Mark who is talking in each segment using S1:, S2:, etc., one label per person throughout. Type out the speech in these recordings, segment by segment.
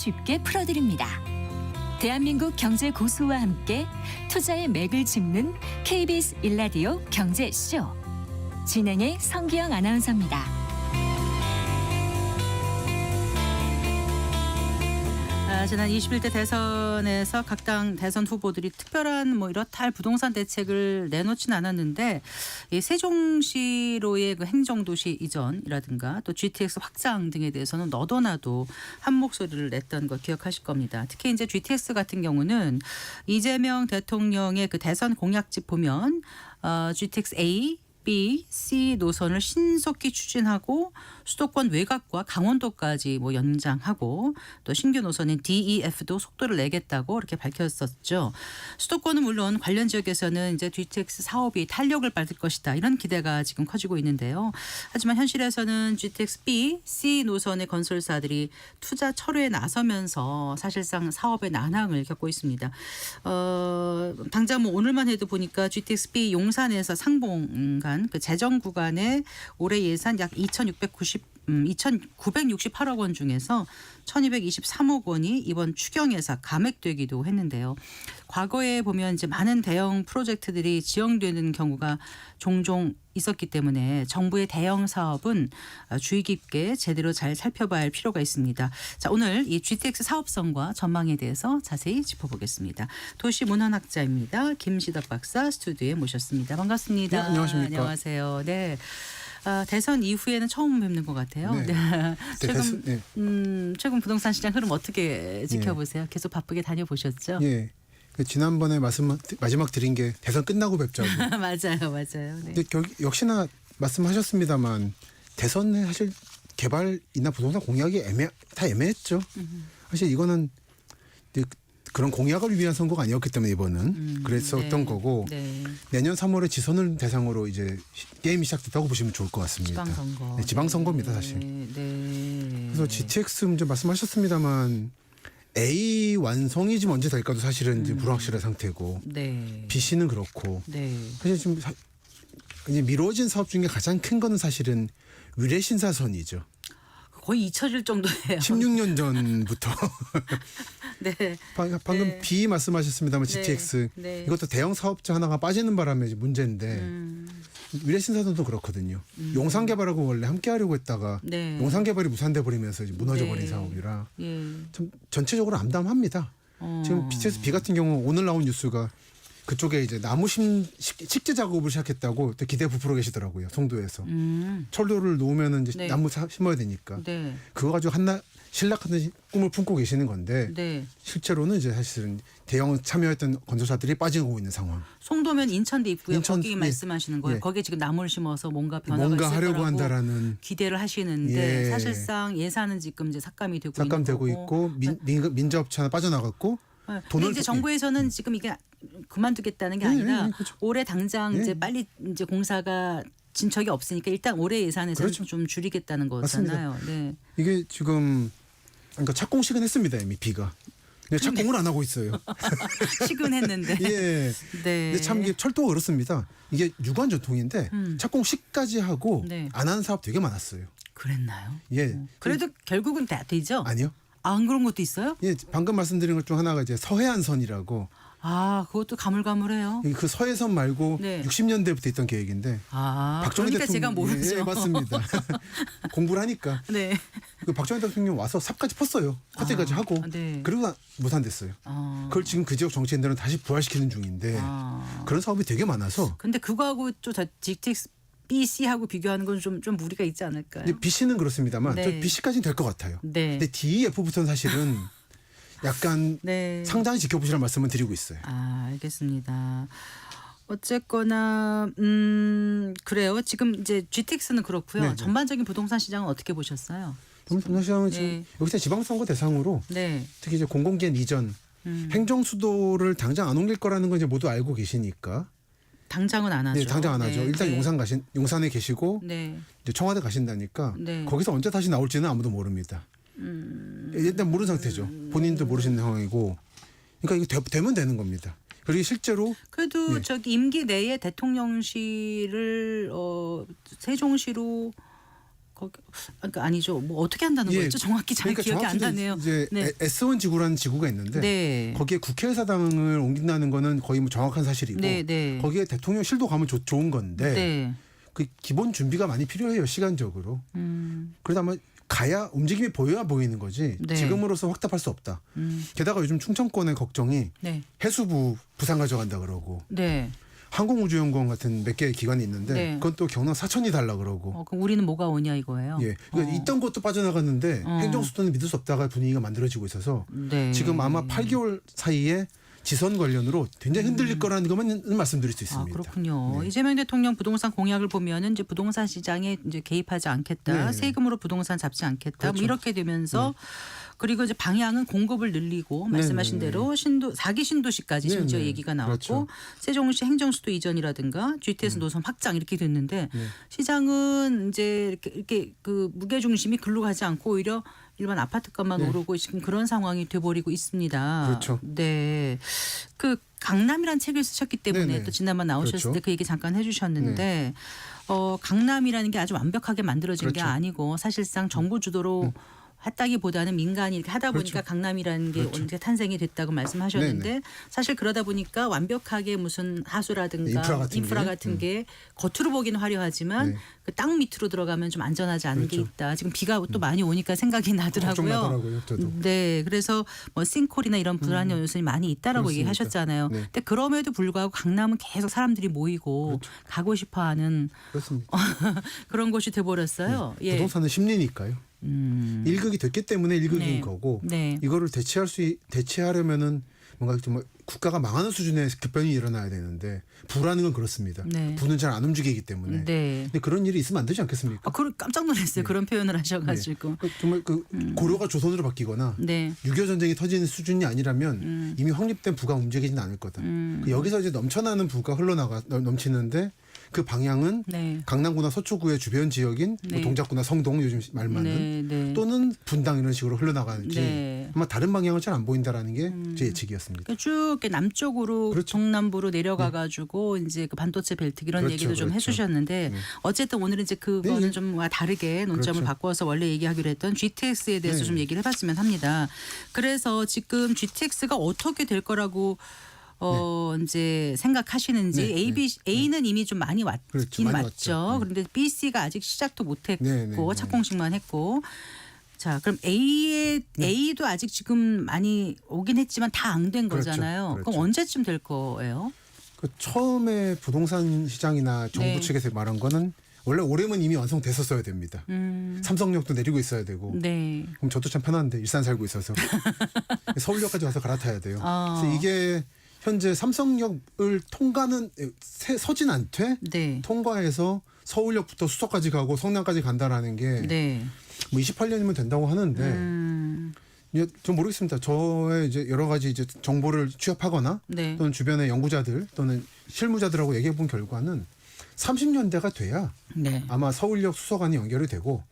S1: 쉽게 풀어드립니다. 대한민국 경제 고수와 함께 투자의 맥을 짚는 KBS 1라디오 경제쇼. 진행의 성기영 아나운서입니다.
S2: 지난 21대 대선에서 각 당 대선 후보들이 특별한 이렇다 할 부동산 대책을 내놓지는 않았는데 이 세종시로의 그 행정도시 이전이라든가 또 GTX 확장 등에 대해서는 너도나도 한 목소리를 냈던 거 기억하실 겁니다. 특히 이제 GTX 같은 경우는 이재명 대통령의 그 대선 공약집 보면 GTX A, B, C 노선을 신속히 추진하고 수도권 외곽과 강원도까지 연장하고 또 신규 노선인 D, E, F도 속도를 내겠다고 이렇게 밝혔었죠. 수도권은 물론 관련 지역에서는 이제 GTX 사업이 탄력을 받을 것이다 이런 기대가 지금 커지고 있는데요. 하지만 현실에서는 GTX B, C 노선의 건설사들이 투자 철회에 나서면서 사실상 사업의 난항을 겪고 있습니다. 당장 오늘만 해도 보니까 GTX B 용산에서 상봉간 그 재정 구간의 올해 예산 약 2,968억 원 중에서 1,223억 원이 이번 추경에서 감액되기도 했는데요. 과거에 보면 이제 많은 대형 프로젝트들이 지연되는 경우가 종종 있었기 때문에 정부의 대형 사업은 주의 깊게 제대로 잘 살펴봐야 할 필요가 있습니다. 자, 오늘 이 GTX 사업성과 전망에 대해서 자세히 짚어보겠습니다. 도시문헌학자입니다. 김시덕 박사 스튜디오에 모셨습니다. 반갑습니다.
S3: 네, 안녕하십니까.
S2: 안녕하세요. 네. 대선 이후에는 처음 뵙는 것 같아요.
S3: 네.
S2: 최근 부동산 시장 흐름 어떻게 지켜보세요? 계속 바쁘게 다녀보셨죠?
S3: 예. 지난번에 마지막 드린 게 대선 끝나고 뵙자고.
S2: 맞아요. 네.
S3: 근데 역시나 말씀하셨습니다만 대선에 사실 개발이나 부동산 공약이 다 애매했죠. 사실 이거는 그런 공약을 위한 선거가 아니었기 때문에 이번은 그랬었던 거고 내년 3월에 지선을 대상으로 이제 게임이 시작됐다고 보시면 좋을 것 같습니다.
S2: 지방선거.
S3: 네, 지방선거입니다 사실. 그래서 GTX 문제 말씀하셨습니다만 A 완성이 지금 언제 될까도 사실은 이제 불확실한 상태고 BC는 그렇고 사실 지금 이제 미뤄진 사업 중에 가장 큰 거는 사실은 위례신사선이죠.
S2: 거의 잊혀질 정도예요.
S3: 16년 전부터.
S2: 네.
S3: 방금 B 말씀하셨습니다만 GTX 이것도 대형 사업자 하나가 빠지는 바람에 이제 문제인데 위례신사선도 그렇거든요. 용산 개발하고 원래 함께 하려고 했다가 용산 개발이 무산돼 버리면서 이제 무너져 버린 사업이라 좀 전체적으로 암담합니다. 지금 BTS B 같은 경우 오늘 나온 뉴스가 그쪽에 이제 나무 식재 작업을 시작했다고 또 기대 부풀어 계시더라고요. 송도에서. 철도를 놓으면은 이제 나무 심어야 되니까. 그거 가지고 한낱 신락하는 꿈을 품고 계시는 건데 실제로는 이제 사실은 대형 참여했던 건설사들이 빠지고 있는 상황.
S2: 송도면 인천도 있고요. 거기 말씀하시는 거예요. 거기에 지금 나무를 심어서 뭔가 변화가 있을
S3: 하려고
S2: 거라고
S3: 기대를
S2: 기대를 하시는데 사실상 예산은 지금 이제 삭감되고
S3: 있고 민자업체 하나 빠져나갔고
S2: 돈을 이제 정부에서는 지금 이게 그만두겠다는 게 아니라
S3: 그렇죠.
S2: 올해 당장 이제 빨리 이제 공사가 진척이 없으니까 일단 올해 예산에서 좀 줄이겠다는 거잖아요.
S3: 이게 지금 그러니까 착공식은 했습니다 이미 B가. 근데 착공을 안 하고 있어요.
S2: 식은 했는데.
S3: 근데 참 이게 철도가 그렇습니다. 이게 유관 전통인데 착공식까지 하고 안 하는 사업 되게 많았어요.
S2: 그랬나요?
S3: 그래도
S2: 결국은 다 되죠.
S3: 아니요.
S2: 안 그런 것도 있어요?
S3: 방금 말씀드린 것 중 하나가 이제 서해안선이라고.
S2: 그것도 가물가물해요.
S3: 그 서해선 말고 60년대부터 있던 계획인데. 박정희
S2: 그러니까 제가 모르죠.
S3: 맞습니다. 공부를 하니까. 그 박정희 대통령 와서 삽까지 펐어요. 커트까지 하고. 그리고 무산됐어요. 그걸 지금 그 지역 정치인들은 다시 부활시키는 중인데 그런 사업이 되게 많아서.
S2: 근데 그거하고 또 GTX BC하고 비교하는 건 좀 무리가 있지 않을까요?
S3: 근데 BC는 그렇습니다만 저 BC까지는 될 것 같아요. 근데 DEF부터는 사실은 약간 상당히 지켜보시라는 말씀을 드리고 있어요.
S2: 알겠습니다. 어쨌거나 그래요. 지금 이제 GTX는 그렇고요. 전반적인 부동산 시장은 어떻게 보셨어요?
S3: 부동산 시장은 지금 여기서 지방선거 대상으로 특히 이제 공공기관 이전 행정 수도를 당장 안 옮길 거라는 건 이제 모두 알고 계시니까.
S2: 당장은 안 하죠.
S3: 당장 안 하죠. 일단 용산에 계시고 이제 청와대 가신다니까 거기서 언제 다시 나올지는 아무도 모릅니다. 일단 모르는 상태죠. 본인도 모르시는 상황이고. 그러니까 이거 되면 되는 겁니다. 그리고 실제로
S2: 그래도 저기 임기 내에 대통령실을 세종시로 그러니까 아니죠. 뭐 어떻게 한다는 거였죠? 정확히 잘
S3: 그러니까
S2: 기억이 안
S3: 정확히
S2: 나네요.
S3: 이제
S2: 네.
S3: S1 지구라는 지구가 있는데
S2: 네.
S3: 거기에 국회의사당을 옮긴다는 거는 거의 뭐 정확한 사실이고
S2: 네, 네.
S3: 거기에 대통령실도 가면 좋은 건데
S2: 네.
S3: 그 기본 준비가 많이 필요해요, 시간적으로. 그러다 보면 가야 움직임이 보여야 보이는 거지.
S2: 네.
S3: 지금으로서 확답할 수 없다. 게다가 요즘 충청권의 걱정이
S2: 네.
S3: 해수부 부산 가져간다 그러고
S2: 네.
S3: 항공우주연구원 같은 몇 개의 기관이 있는데
S2: 네.
S3: 그건 또 경남 사천이 달라 그러고.
S2: 그럼 우리는 뭐가 오냐 이거예요.
S3: 예, 그러니까 있던 것도 빠져나갔는데 행정수도는 믿을 수 없다가 분위기가 만들어지고 있어서
S2: 네.
S3: 지금 아마 8개월 사이에 지선 관련으로 굉장히 흔들릴 거라는 것만 말씀드릴 수 있습니다.
S2: 그렇군요.
S3: 네.
S2: 이재명 대통령 부동산 공약을 보면은 이제 부동산 시장에 이제 개입하지 않겠다,
S3: 네.
S2: 세금으로 부동산 잡지 않겠다,
S3: 그렇죠.
S2: 뭐 이렇게 되면서 그리고 이제 방향은 공급을 늘리고 말씀하신
S3: 네, 네,
S2: 대로 4기 신도시까지
S3: 네,
S2: 심지어
S3: 네.
S2: 얘기가 나왔고
S3: 그렇죠.
S2: 세종시 행정수도 이전이라든가 GTX 노선 확장 이렇게 됐는데
S3: 네.
S2: 시장은 이제 이렇게 그 무게 중심이 글로 가지 않고 오히려 일반 아파트값만
S3: 네.
S2: 오르고 지금 그런 상황이 돼버리고 있습니다.
S3: 그렇죠.
S2: 네, 그 강남이란 책을 쓰셨기 때문에
S3: 네네.
S2: 또 지난번 나오셨을
S3: 그렇죠.
S2: 때 그 얘기 잠깐 해주셨는데 강남이라는 게 아주 완벽하게 만들어진 게
S3: 그렇죠.
S2: 아니고 사실상 정부 주도로 했다기보다는 민간이 이렇게 하다 보니까
S3: 그렇죠.
S2: 강남이라는 게
S3: 그렇죠.
S2: 언제 탄생이 됐다고 말씀하셨는데
S3: 네네.
S2: 사실 그러다 보니까 완벽하게 무슨 하수라든가
S3: 인프라 같은 게.
S2: 겉으로 보기는 화려하지만
S3: 네.
S2: 그 땅 밑으로 들어가면 좀 안전하지 않은 게
S3: 그렇죠.
S2: 있다. 지금 비가 또 많이 오니까 생각이 나더라고요.
S3: 걱정나더라고요, 저도.
S2: 네, 그래서 뭐 싱크홀이나 이런 불안한 요소이 많이 있다라고
S3: 그렇습니다.
S2: 얘기하셨잖아요.
S3: 네.
S2: 근데 그럼에도 불구하고 강남은 계속 사람들이 모이고
S3: 그렇죠.
S2: 가고 싶어하는
S3: 그렇습니다.
S2: 그런 곳이 돼버렸어요. 예.
S3: 부동산은 심리니까요. 일극이 됐기 때문에 일극인
S2: 네.
S3: 거고
S2: 네.
S3: 이거를 대체하려면은 뭔가 정말 국가가 망하는 수준의 급변이 일어나야 되는데 부라는 건 그렇습니다.
S2: 네.
S3: 부는 잘 안 움직이기 때문에.
S2: 네.
S3: 근데 그런 일이 있으면 안 되지 않겠습니까?
S2: 깜짝 놀랐어요. 그런 표현을 하셔가지고.
S3: 정말 그 고려가 조선으로 바뀌거나
S2: 네.
S3: 6.25 전쟁이 터지는 수준이 아니라면 이미 확립된 부가 움직이지는 않을 거다. 여기서 이제 넘쳐나는 부가 넘치는데 그 방향은
S2: 네.
S3: 강남구나 서초구의 주변 지역인 뭐
S2: 네.
S3: 동작구나 성동 요즘 말
S2: 네.
S3: 많은
S2: 네.
S3: 또는 분당 이런 식으로 흘러나가는지
S2: 네.
S3: 아마 다른 방향은 잘 안 보인다라는 게 제 예측이었습니다.
S2: 그러니까 쭉 이렇게 남쪽으로
S3: 그렇죠.
S2: 동남부로 내려가가지고 이제 그 반도체 벨트 이런
S3: 그렇죠,
S2: 얘기도 좀
S3: 그렇죠.
S2: 해주셨는데
S3: 네.
S2: 어쨌든 오늘은 이제 그거는
S3: 네.
S2: 좀 다르게 논점을
S3: 그렇죠.
S2: 바꿔서 원래 얘기하기로 했던 GTX에 대해서
S3: 네.
S2: 좀 얘기를 해봤으면 합니다. 그래서 지금 GTX가 어떻게 될 거라고 이제 생각하시는지
S3: 네,
S2: A는 이미 좀 많이 왔긴
S3: 그렇죠. 많이
S2: 왔죠.
S3: 왔죠. 네.
S2: 그런데 B, C가 아직 시작도 못했고
S3: 네, 네, 네.
S2: 착공식만 했고. 자, 그럼 A도 아직 지금 많이 오긴 했지만 다 안 된
S3: 그렇죠.
S2: 거잖아요.
S3: 그렇죠.
S2: 그럼 언제쯤 될 거예요?
S3: 그 처음에 부동산 시장이나 정부
S2: 네.
S3: 측에서 말한 거는 원래 올해면 이미 완성됐었어야 됩니다. 삼성역도 내리고 있어야 되고.
S2: 네.
S3: 그럼 저도 참 편한데 일산 살고 있어서 서울역까지 와서 갈아타야 돼요. 그래서 이게 현재 삼성역을 통과는 서진 않되
S2: 네.
S3: 통과해서 서울역부터 수서까지 가고 성남까지 간다라는 게
S2: 네.
S3: 뭐 28년이면 된다고 하는데 전 모르겠습니다. 저의 이제 여러 가지 이제 정보를 취합하거나
S2: 네.
S3: 또는 주변의 연구자들 또는 실무자들하고 얘기해 본 결과는 30년대가 돼야
S2: 네.
S3: 아마 서울역 수서간이 연결이 되고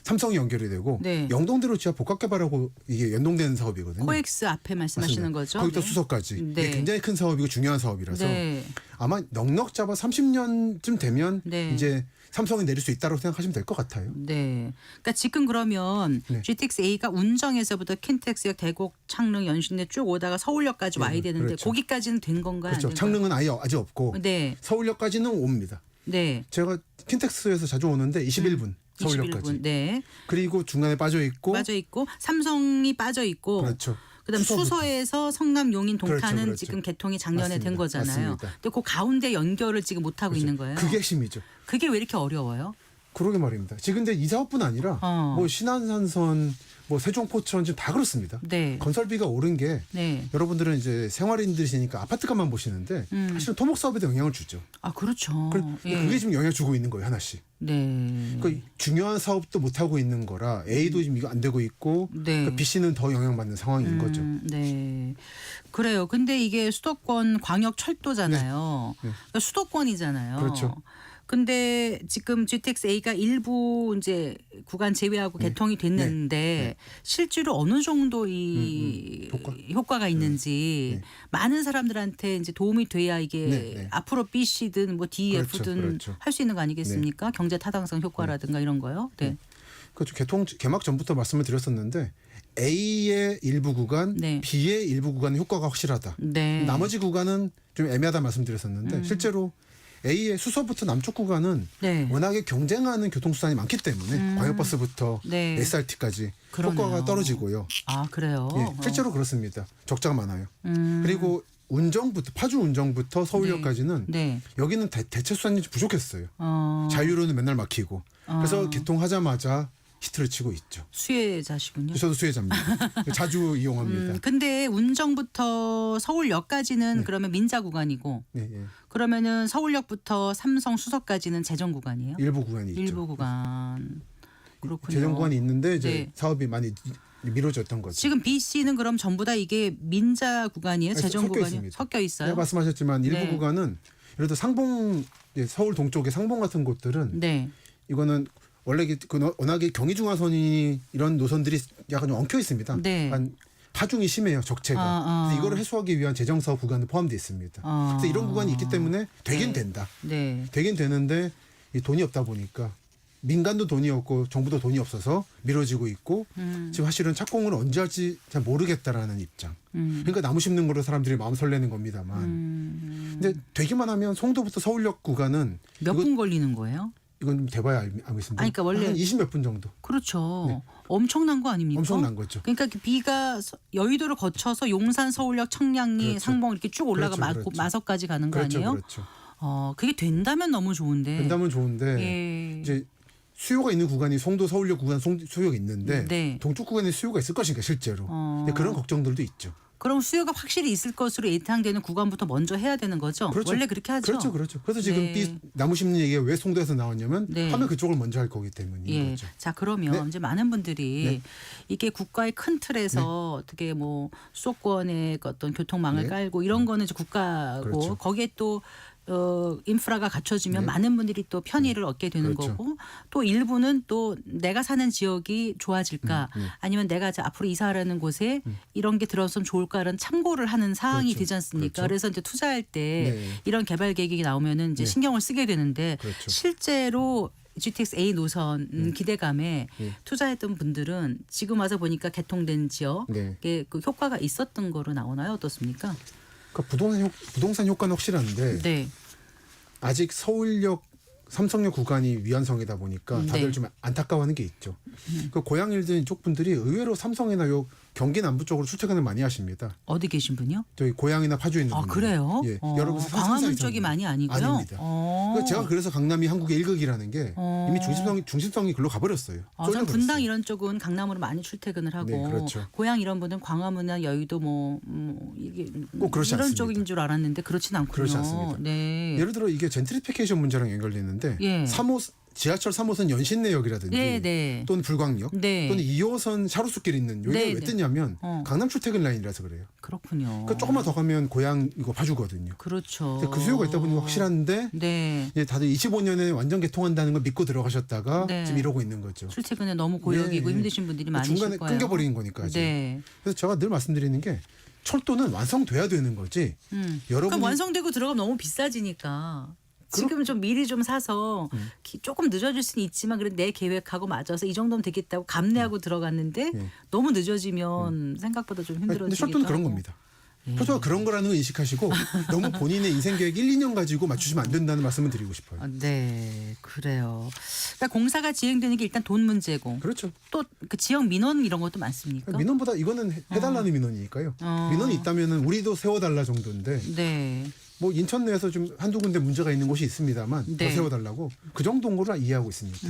S3: 삼성이 연결이 되고
S2: 네.
S3: 영동대로 지하 복합 개발하고 이게 연동되는 사업이거든요.
S2: 코엑스 앞에 말씀하시는
S3: 맞습니다.
S2: 거죠?
S3: 거기다
S2: 네.
S3: 수서까지
S2: 네.
S3: 이게 굉장히 큰 사업이고 중요한 사업이라서
S2: 네.
S3: 아마 넉넉 잡아 30년쯤 되면
S2: 네.
S3: 이제 삼성이 내릴 수 있다고 생각하시면 될 것 같아요.
S2: 네. 그러니까 지금 그러면
S3: 네.
S2: GTX A가 운정에서부터 킨텍스역, 대곡, 창릉, 연신내 쭉 오다가 서울역까지 와야 되는데
S3: 그렇죠.
S2: 거기까지는 된 건가요?
S3: 그렇죠.
S2: 안 된가요?
S3: 창릉은 아직 없고
S2: 네.
S3: 서울역까지는 옵니다.
S2: 네.
S3: 제가 킨텍스에서 자주 오는데 21분 서울역까지.
S2: 21분. 네.
S3: 그리고 중간에 빠져 있고
S2: 빠져 있고 삼성이 빠져 있고
S3: 그렇죠.
S2: 그다음
S3: 수서부터.
S2: 수서에서 성남 용인 동탄은
S3: 그렇죠, 그렇죠.
S2: 지금 개통이 작년에
S3: 맞습니다.
S2: 된 거잖아요.
S3: 맞습니다.
S2: 근데 그 가운데 연결을 지금 못 하고
S3: 그렇죠.
S2: 있는 거예요.
S3: 그게 핵심이죠.
S2: 그게 왜 이렇게 어려워요?
S3: 그러게 말입니다. 지금 근데 이 사업뿐 아니라 뭐 신안산선, 뭐 세종포천 지금 다 그렇습니다.
S2: 네.
S3: 건설비가 오른 게
S2: 네.
S3: 여러분들은 이제 생활인들이시니까 아파트값만 보시는데 사실은 토목 사업에도 영향을 주죠.
S2: 아 그렇죠.
S3: 그게 지금 영향을 주고 있는 거예요, 하나씩.
S2: 네.
S3: 그러니까 중요한 사업도 못 하고 있는 거라 A도 지금 이거 안 되고 있고
S2: 네.
S3: 그러니까 B, C는 더 영향받는 상황인 거죠.
S2: 네. 그래요. 근데 이게 수도권 광역철도잖아요.
S3: 네.
S2: 그러니까 수도권이잖아요.
S3: 그렇죠.
S2: 근데 지금 GTX-A가 일부 이제 구간 제외하고 개통이 됐는데 실제로 어느 정도 이 효과가 있는지 많은 사람들한테 이제 도움이 돼야 이게 앞으로 B씨든 뭐 DEF든 할 수 있는 거 아니겠습니까? 경제 타당성 효과라든가 이런 거요. 네.
S3: 그렇죠. 개막 전부터 말씀을 드렸었는데 A의 일부 구간, B의 일부 구간의 효과가 확실하다. 나머지 구간은 좀 애매하다 말씀드렸었는데 실제로 A의 수서부터 남쪽 구간은 워낙에 경쟁하는 교통수단이 많기 때문에 광역버스부터 SRT까지 효과가 떨어지고요.
S2: 아 그래요?
S3: 예, 실제로 그렇습니다. 적자가 많아요. 그리고 운정부터 파주 운정부터 서울역까지는 여기는 대체 수단이 부족했어요. 자유로는 맨날 막히고 그래서 개통하자마자 히트를 치고 있죠.
S2: 수혜자시군요.
S3: 저도 수혜자입니다. 자주 이용합니다.
S2: 근데 운정부터 서울역까지는 그러면 민자 구간이고 그러면은 서울역부터 삼성 수서까지는 재정 구간이에요?
S3: 일부 구간이 있죠.
S2: 일부 구간. 그렇군요.
S3: 재정 구간이 있는데 이제 사업이 많이 미뤄졌던 거죠.
S2: 지금 B, C는 그럼 전부 다 이게 민자 구간이에요? 재정 구간이 섞여 있어요?
S3: 말씀하셨지만 일부 구간은 예를 들어 상봉 서울 동쪽의 상봉 같은 곳들은 이거는 원래 워낙에 경의중화선이 이런 노선들이 약간 좀 엉켜 있습니다. 하중이 심해요. 적체가. 이거를 해소하기 위한 재정사업 구간도 포함되어 있습니다. 그래서 이런 구간이 있기 때문에 되긴 된다. 되긴 되는데 이 돈이 없다 보니까 민간도 돈이 없고 정부도 돈이 없어서 미뤄지고 있고 지금 사실은 착공을 언제 할지 잘 모르겠다라는 입장. 그러니까 나무 심는 거로 사람들이 마음 설레는 겁니다만. 근데 되기만 하면 송도부터 서울역 구간은
S2: 몇 분 걸리는 거예요?
S3: 이건 좀 대봐야 알겠습니다.
S2: 그러니까 원래
S3: 한 20몇 분 정도.
S2: 그렇죠. 엄청난 거 아닙니까?
S3: 엄청난 거죠.
S2: 그러니까 B가 여의도를 거쳐서 용산, 서울역, 청량리, 상봉 이렇게 쭉 올라가 마석까지 가는 거 아니에요?
S3: 그렇죠.
S2: 그게 된다면 너무 좋은데.
S3: 된다면 좋은데 이제 수요가 있는 구간이 송도 서울역 구간 수요가 있는데 동쪽 구간에 수요가 있을 것인가 실제로. 그런 걱정들도 있죠.
S2: 그럼 수요가 확실히 있을 것으로 예상되는 구간부터 먼저 해야 되는 거죠? 원래 그렇게 하죠.
S3: 그렇죠. 그래서 지금 나무 심는 얘기가 왜 송도에서 나왔냐면 하면 그쪽을 먼저 할 거기 때문인 거죠.
S2: 자 그러면 이제 많은 분들이 이게 국가의 큰 틀에서 어떻게 뭐 수도권의 어떤 교통망을 깔고 이런 거는 이제 국가고 거기에 또 인프라가 갖춰지면 많은 분들이 또 편의를 얻게 되는 거고 또 일부는 또 내가 사는 지역이 좋아질까 아니면 내가 앞으로 이사하려는 곳에 이런 게 들어서면 좋을까라는 참고를 하는 사항이 되지 않습니까? 그래서 이제 투자할 때 이런 개발 계획이 나오면은 이제 신경을 쓰게 되는데 실제로 GTX-A 노선 기대감에 투자했던 분들은 지금 와서 보니까 개통된 지역에 그 효과가 있었던 거로 나오나요? 어떻습니까?
S3: 그러니까 부동산 효과는 확실한데 아직 서울역 삼성역 구간이 위안성이다 보니까 다들 좀 안타까워하는 게 있죠. 그 고향 일들 이쪽 분들이 의외로 삼성이나 요 경기 남부 쪽으로 출퇴근을 많이 하십니다.
S2: 어디 계신 분이요?
S3: 저희 고향이나 파주에 있는 분들.
S2: 그래요?
S3: 여러분
S2: 광화문 쪽이 많이 아니고요?
S3: 아닙니다. 그러니까 제가 그래서 강남이 한국의 일극이라는 게 이미 중심성이 글로 가버렸어요.
S2: 전 분당 이런 쪽은 강남으로 많이 출퇴근을 하고 고향 이런 분은 광화문이나 여의도 이게
S3: 꼭 그렇지
S2: 이런
S3: 않습니다.
S2: 쪽인 줄 알았는데 그렇진 않군요.
S3: 그렇지 않습니다. 예를 들어 이게 젠트리피케이션 문제랑 연결되는데 지하철 3호선 연신내역이라든지 또는 불광역 또는 2호선 샤루스길 있는 여기가 왜 뜨냐면 강남 출퇴근 라인이라서 그래요.
S2: 그렇군요.
S3: 그러니까 조금만 더 가면 고향 이거 파주거든요.
S2: 그렇죠.
S3: 그 수요가 있다 보니 확실한데 이제 다들 25년에 완전 개통한다는 걸 믿고 들어가셨다가 지금 이러고 있는 거죠.
S2: 출퇴근에 너무 고역이고 힘드신 분들이 많으실
S3: 중간에
S2: 거예요.
S3: 끊겨버리는 거니까. 그래서 제가 늘 말씀드리는 게 철도는 완성돼야 되는 거지.
S2: 그럼 완성되고 들어가면 너무 비싸지니까. 지금 좀 미리 좀 사서 조금 늦어질 수는 있지만 그래 내 계획하고 맞아서 이 정도면 되겠다고 감내하고 들어갔는데 너무 늦어지면 생각보다 좀 힘들어지기도
S3: 근데 철도는 그런 겁니다. 철도가 그런 거라는 걸 인식하시고 너무 본인의 인생 계획 1, 2년 가지고 맞추시면 안 된다는 말씀을 드리고 싶어요.
S2: 네, 그래요. 그러니까 공사가 진행되는 게 일단 돈 문제고.
S3: 그렇죠.
S2: 또 그 지역 민원 이런 것도 많습니까?
S3: 민원보다 이거는 해달라는 민원이니까요. 민원이 있다면은 우리도 세워달라 정도인데. 뭐 인천 내에서 좀 한두 군데 문제가 있는 곳이 있습니다만 더 세워달라고 그 정도인 걸로 이해하고 있습니다.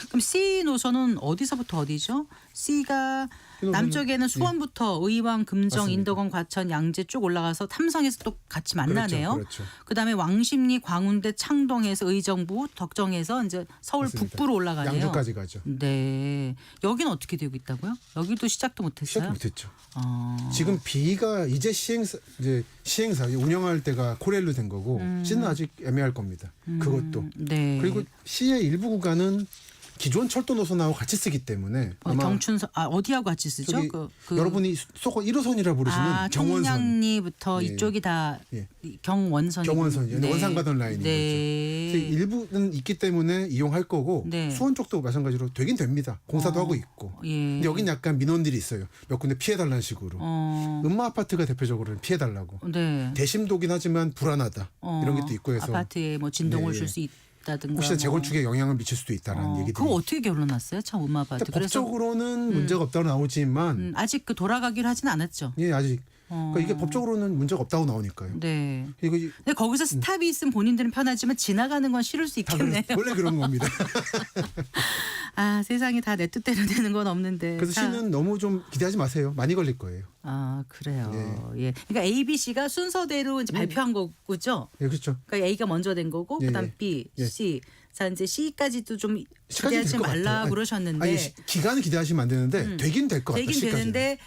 S2: 그럼 C 노선은 어디서부터 어디죠? C가 남쪽에는 수원부터 의왕, 금정,
S3: 맞습니다.
S2: 인덕원, 과천, 양재 쭉 올라가서 탐성에서 또 같이 만나네요.
S3: 그렇죠.
S2: 그다음에 왕십리, 광운대, 창동에서 의정부, 덕정에서 이제 서울
S3: 맞습니다.
S2: 북부로 올라가네요.
S3: 양주까지 가죠.
S2: 네, 여기는 어떻게 되고 있다고요? 여기도 시작도 못했어요?
S3: 시작 못했죠. 지금 B가 이제 시행사 운영할 때가 코레일로 된 거고 C는 아직 애매할 겁니다. 그것도.
S2: 네.
S3: 그리고 C의 일부 구간은 기존 철도 노선하고 같이 쓰기 때문에 아마
S2: 경춘선 어디하고 같이 쓰죠?
S3: 저기 여러분이 수도권 1호선이라 부르시는 경원선.
S2: 청량리부터
S3: 예.
S2: 이쪽이 다
S3: 예.
S2: 경원선.
S3: 경원선,
S2: 네.
S3: 원산 가던 라인인
S2: 네.
S3: 거죠. 그래서 일부는 있기 때문에 이용할 거고
S2: 네.
S3: 수원 쪽도 마찬가지로 되긴 됩니다. 공사도 하고 있고.
S2: 예.
S3: 근데 여긴 약간 민원들이 있어요. 몇 군데 피해달라는 식으로. 음마 아파트가 대표적으로는 피해달라고.
S2: 네.
S3: 대심도긴 하지만 불안하다. 이런 게 또 있고 해서
S2: 아파트에 뭐 진동을
S3: 네,
S2: 줄 수 있다든가.
S3: 혹시나 재건축에 영향을 미칠 수도 있다는 얘기들이.
S2: 그거 어떻게 결론났어요? 참 음마 아파트.
S3: 법적으로는 문제가 없다고 나오지만
S2: 아직 그 돌아가기로 하진 않았죠.
S3: 예, 아직 그러니까 이게 법적으로는 문제가 없다고 나오니까요.
S2: 네.
S3: 이거
S2: 근데 거기서 스탑이 있으면 본인들은 편하지만 지나가는 건 싫을 수 있겠네요.
S3: 원래 그런 겁니다.
S2: 아, 세상이 다 내 뜻대로 되는 건 없는데.
S3: 그래서 C는 너무 좀 기대하지 마세요. 많이 걸릴 거예요.
S2: 아, 그래요. 예. 그러니까 A, B, C가 순서대로 이제 발표한 거죠.
S3: 예, 그렇죠.
S2: 그러니까 A가 먼저 된 거고
S3: 예,
S2: 그다음
S3: 예.
S2: B,
S3: 예.
S2: C. 자, 이제 C까지도 좀
S3: 시간이
S2: 기대하지
S3: 될것
S2: 말라
S3: 같아요.
S2: 그러셨는데
S3: 아니, 기간을 기대하시면 안 되는데 되긴 될 것 같다.
S2: 되긴
S3: C까지는.
S2: 되는데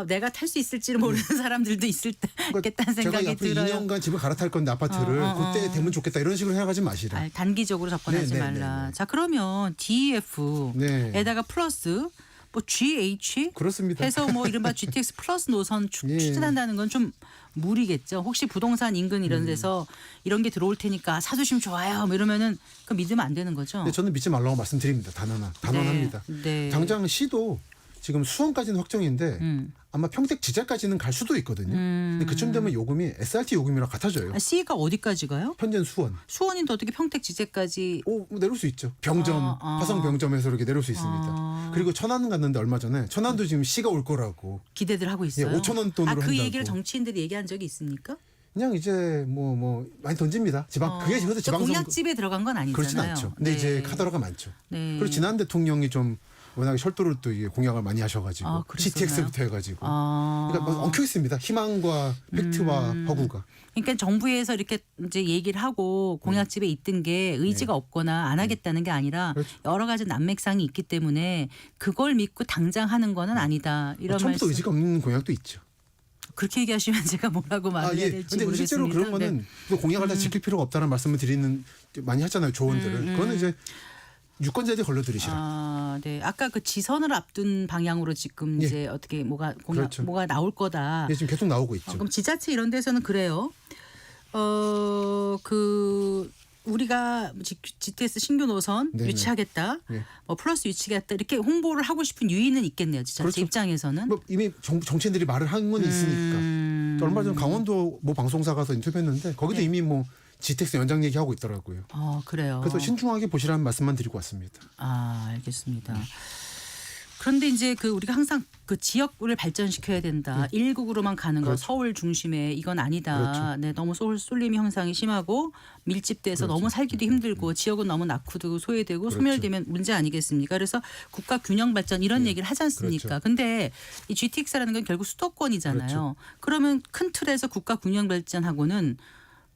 S2: 내가 탈 수 있을지를 모르는 사람들도 있겠다는
S3: 제가
S2: 생각이
S3: 앞으로
S2: 들어요.
S3: 2년간 집을 갈아탈 건데 아파트를 그때 되면 좋겠다 이런 식으로 생각하지 마시라.
S2: 단기적으로 접근하지
S3: 네, 네,
S2: 말라.
S3: 네, 네.
S2: 자, 그러면 DEF에다가 플러스 뭐 GH
S3: 그렇습니다.
S2: 해서 뭐 이른바 GTX 플러스 노선
S3: 예.
S2: 추진한다는 건 좀 무리겠죠. 혹시 부동산 인근 이런 데서 이런 게 들어올 테니까 사주시면 좋아요. 뭐 이러면은 그 믿으면 안 되는 거죠.
S3: 근데 저는 믿지 말라고 말씀드립니다. 단언합니다.
S2: 네.
S3: 당장 C도 지금 수원까지는 확정인데 아마 평택 지자까지는 갈 수도 있거든요. 근데 그쯤 되면 요금이 SRT 요금이랑 같아져요.
S2: C가 어디까지 가요?
S3: 현재는 수원.
S2: 수원인데 어떻게 평택 지제까지?
S3: 뭐 내려올 수 있죠. 병점, 화성 병점에서 이렇게 내려올 수 있습니다. 그리고 천안 갔는데 얼마 전에 천안도 지금 C가 올 거라고.
S2: 기대들 하고 있어요.
S3: 5천 원 돈으로
S2: 그
S3: 한다고.
S2: 얘기를 정치인들이 얘기한 적이 있습니까?
S3: 그냥 이제 뭐 많이 던집니다. 그게 그래서 지방선거
S2: 공약집에 들어간 건 아니잖아요.
S3: 그렇진 않죠. 근데
S2: 네.
S3: 이제 카더라가 많죠.
S2: 네.
S3: 그리고 지난 대통령이 좀 워낙에 철도를 또 이게 공약을 많이 하셔가지고
S2: 그랬었나요?
S3: GTX부터 해가지고
S2: 아.
S3: 그러니까 막 엉켜 있습니다. 희망과 팩트와 허구가.
S2: 그러니까 정부에서 이렇게 이제 얘기를 하고 공약집에 있던 게 의지가 없거나 안 하겠다는 게 아니라
S3: 그렇죠.
S2: 여러 가지 난맥상이 있기 때문에 그걸 믿고 당장 하는 거는 아니다. 이런
S3: 처음부터
S2: 말씀.
S3: 의지가 없는 공약도 있죠.
S2: 그렇게 얘기하시면 제가 뭐라고 말해야 될지
S3: 근데
S2: 모르겠습니다.
S3: 실제로 그런 거는 또 공약을 다 지킬 필요가 없다는 말씀을 드리는 많이 하잖아요. 조언들을. 그거는 이제 유권자들이 걸러들이시라.
S2: 네. 아까 그 지선을 앞둔 방향으로 지금 이제 어떻게 뭐가
S3: 그렇죠.
S2: 뭐가 나올 거다.
S3: 예, 지금 계속 나오고 있죠.
S2: 그럼 지자체 이런 데서는 그래요. 우리가 GTX 신규 노선
S3: 네네.
S2: 유치하겠다.
S3: 예.
S2: 뭐 플러스 유치하겠다. 이렇게 홍보를 하고 싶은 유인은 있겠네요. 지자체
S3: 그렇죠.
S2: 입장에서는.
S3: 뭐 이미 정치인들이 말을 한 건 있으니까. 또 얼마 전에 강원도 뭐 방송사 가서 인터뷰했는데 거기도
S2: 네.
S3: 이미 뭐 GTX 연장 얘기하고 있더라고요.
S2: 그래요.
S3: 그래서 신중하게 보시라는 말씀만 드리고 왔습니다.
S2: 알겠습니다. 그런데 이제 우리가 항상 그 지역을 발전시켜야 된다. 일국으로만 가는 거
S3: 그렇죠.
S2: 서울 중심에 이건 아니다.
S3: 그렇죠.
S2: 네, 너무 쏠림 형상이 심하고 밀집돼서
S3: 그렇죠.
S2: 너무 살기도 힘들고 지역은 너무 낙후되고 소외되고
S3: 그렇죠.
S2: 소멸되면 문제 아니겠습니까? 그래서 국가 균형 발전 이런 얘기를 하지 않습니까?
S3: 그렇죠.
S2: 근데 이 GTX라는 건 결국 수도권이잖아요.
S3: 그렇죠.
S2: 그러면 큰 틀에서 국가 균형 발전하고는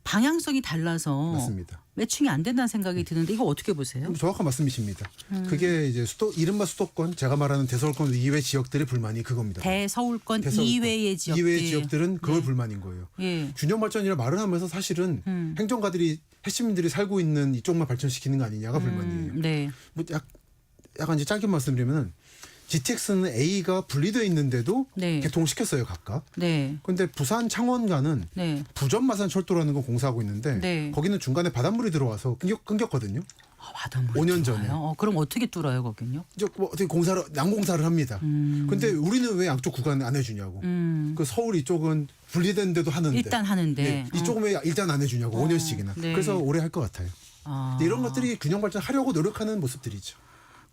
S2: 방향성이 달라서
S3: 맞습니다.
S2: 매칭이 안 된다는 생각이 드는데 이거 어떻게 보세요?
S3: 정확한 말씀이십니다. 그게 이제 이른바 수도권, 제가 말하는 대서울권 이외 지역들의 불만이 그겁니다.
S2: 대서울권 이외의 지역들.
S3: 이외의 지역들은 그걸 불만인 거예요.
S2: 예.
S3: 균형 발전이라 말을 하면서 사실은 행정가들이 핵심민들이 살고 있는 이쪽만 발전시키는 거 아니냐가 불만이에요.
S2: 네.
S3: 뭐 약간 이제 짧게 말씀드리면은 GTX는 A가 분리되어 있는데도
S2: 네.
S3: 개통시켰어요 각각.
S2: 네.
S3: 그런데 부산 창원가는
S2: 네.
S3: 부전마산 철도라는 거 공사하고 있는데
S2: 네.
S3: 거기는 중간에 바닷물이 들어와서 끊겼거든요.
S2: 바닷물
S3: 5년
S2: 들어와요?
S3: 전에.
S2: 그럼 어떻게 뚫어요 거긴요?
S3: 이제 뭐 어떻게 난공사를 합니다. 근데 우리는 왜 양쪽 구간 안 해주냐고. 그 서울 이쪽은 분리된데도 하는데.
S2: 일단 하는데.
S3: 네. 이쪽은 왜 일단 안 해주냐고 5년씩이나.
S2: 네.
S3: 그래서 오래 할 것 같아요. 근데 이런 것들이 균형 발전하려고 노력하는 모습들이죠.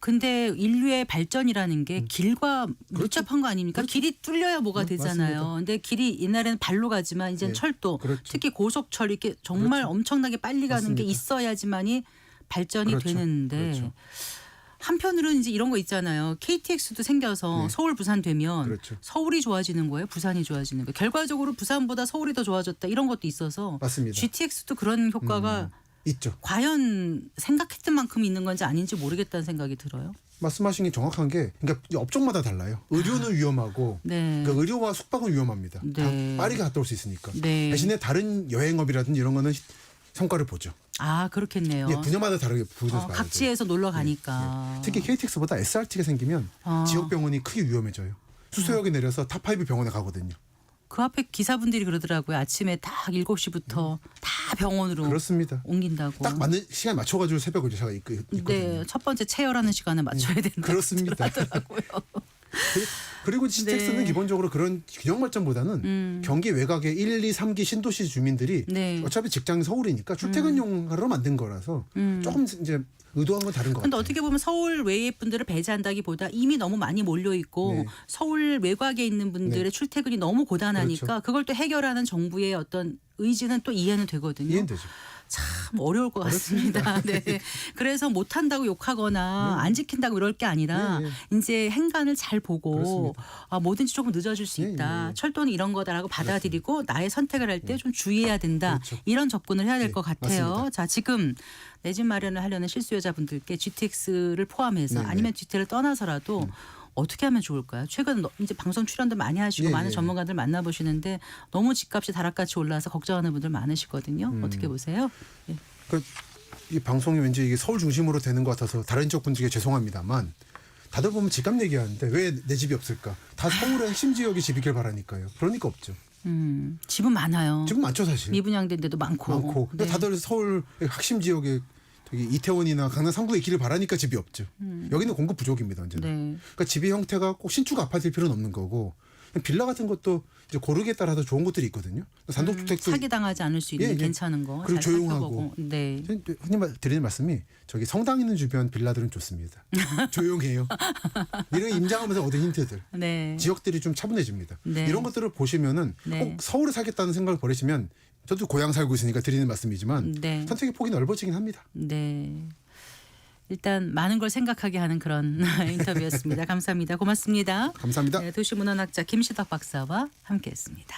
S2: 근데 인류의 발전이라는 게 길과 밀접한 거 아닙니까? 길이 뚫려야 뭐가 되잖아요.
S3: 맞습니다.
S2: 근데 길이 옛날에는 발로 가지만 이젠
S3: 네.
S2: 철도,
S3: 그렇죠.
S2: 특히 고속철 이렇게 정말
S3: 그렇죠.
S2: 엄청나게 빨리 가는 게
S3: 맞습니다.
S2: 있어야지만이 발전이
S3: 그렇죠.
S2: 되는데
S3: 그렇죠.
S2: 한편으로는 이제 이런 거 있잖아요. KTX도 생겨서
S3: 네.
S2: 서울 부산 되면
S3: 그렇죠.
S2: 서울이 좋아지는 거예요, 부산이 좋아지는 거예요. 결과적으로 부산보다 서울이 더 좋아졌다 이런 것도 있어서
S3: 맞습니다.
S2: GTX도 그런 효과가
S3: 있죠.
S2: 과연 생각했던 만큼 있는 건지 아닌지 모르겠다는 생각이 들어요.
S3: 말씀하신 게 정확한 게 그러니까 업종마다 달라요. 의료는 위험하고
S2: 네.
S3: 그러니까 의료와 숙박은 위험합니다.
S2: 네.
S3: 다 빠르게 갔다 올 수 있으니까.
S2: 네.
S3: 대신에 다른 여행업이라든지 이런 거는 성과를 보죠.
S2: 아 그렇겠네요.
S3: 예, 분야마다 다르게 보여서 봐야
S2: 각지에서 놀러 가니까.
S3: 예. 특히 KTX보다 SRT가 생기면 지역 병원이 크게 위험해져요. 수서역에 내려서 탑5 병원에 가거든요.
S2: 그 앞에 기사분들이 그러더라고요. 아침에 딱 7시부터 다 병원으로
S3: 그렇습니다.
S2: 옮긴다고.
S3: 딱 맞는 시간 맞춰가지고 새벽 의사가 있거든요.
S2: 네, 첫 번째 체열하는 시간에 맞춰야 된다.
S3: 그렇습니다.
S2: 하더라고요.
S3: 그리고 GTX는
S2: 네.
S3: 기본적으로 그런 균형 발전보다는 경기 외곽의 1, 2, 3기 신도시 주민들이
S2: 네.
S3: 어차피 직장이 서울이니까 출퇴근용으로 만든 거라서 조금 이제 의도한 건 다른 것
S2: 근데
S3: 같아요.
S2: 어떻게 보면 서울 외의 분들을 배제한다기보다 이미 너무 많이 몰려 있고
S3: 네.
S2: 서울 외곽에 있는 분들의
S3: 네.
S2: 출퇴근이 너무 고단하니까
S3: 그렇죠.
S2: 그걸 또 해결하는 정부의 어떤 의지는 또 이해는 되거든요.
S3: 이해는 되죠.
S2: 참 어려울 것 같습니다. 네. 그래서 못한다고 욕하거나 안 지킨다고 이럴 게 아니라
S3: 네,
S2: 이제 행간을 잘 보고
S3: 그렇습니다.
S2: 뭐든지 조금 늦어질 수
S3: 네,
S2: 있다.
S3: 네.
S2: 철도는 이런 거다라고 받아들이고 나의 선택을 할 때 좀 주의해야 된다.
S3: 그렇죠.
S2: 이런 접근을 해야 될
S3: 네,
S2: 것 같아요.
S3: 맞습니다.
S2: 자, 지금 내 집 마련을 하려는 실수요자분들께 GTX를 포함해서
S3: 네, 네.
S2: 아니면 GT를 떠나서라도 어떻게 하면 좋을까요? 최근 이제 방송 출연도 많이 하시고
S3: 예,
S2: 많은
S3: 예.
S2: 전문가들 만나보시는데 너무 집값이 다락같이 올라서 걱정하는 분들 많으시거든요. 어떻게 보세요? 예.
S3: 이 방송이 왠지 이게 서울 중심으로 되는 것 같아서 다른 지역 분들께 죄송합니다만 다들 보면 집값 얘기하는데 왜 내 집이 없을까? 다 서울의 핵심 지역이 집이길 바라니까요. 그러니까 없죠.
S2: 집은 많아요.
S3: 지금 많죠 사실.
S2: 미분양된 데도 많고.
S3: 근데
S2: 네.
S3: 다들 서울 핵심 지역에 저기 이태원이나 강남 3구에 있기를 바라니까 집이 없죠. 여기는 공급 부족입니다. 언제나.
S2: 네.
S3: 그러니까 집의 형태가 꼭 신축 아파트일 필요는 없는 거고 빌라 같은 것도 이제 고르기에 따라서 좋은 것들이 있거든요. 단독주택도
S2: 사기 당하지 않을 수 있는
S3: 예, 예.
S2: 괜찮은 거.
S3: 그리고
S2: 잘
S3: 조용하고.
S2: 살펴보고. 네.
S3: 흔히 드리는 말씀이 저기 성당 있는 주변 빌라들은 좋습니다. 조용해요. 이런 임장하면서 얻은 힌트들.
S2: 네.
S3: 지역들이 좀 차분해집니다.
S2: 네.
S3: 이런 것들을 보시면은
S2: 네.
S3: 꼭 서울에 살겠다는 생각을 버리시면 저도 고향 살고 있으니까 드리는 말씀이지만
S2: 네.
S3: 선택의 폭이 넓어지긴 합니다.
S2: 네. 일단 많은 걸 생각하게 하는 그런 인터뷰였습니다. 감사합니다. 고맙습니다.
S3: 감사합니다.
S2: 네, 도시문헌학자 김시덕 박사와 함께했습니다.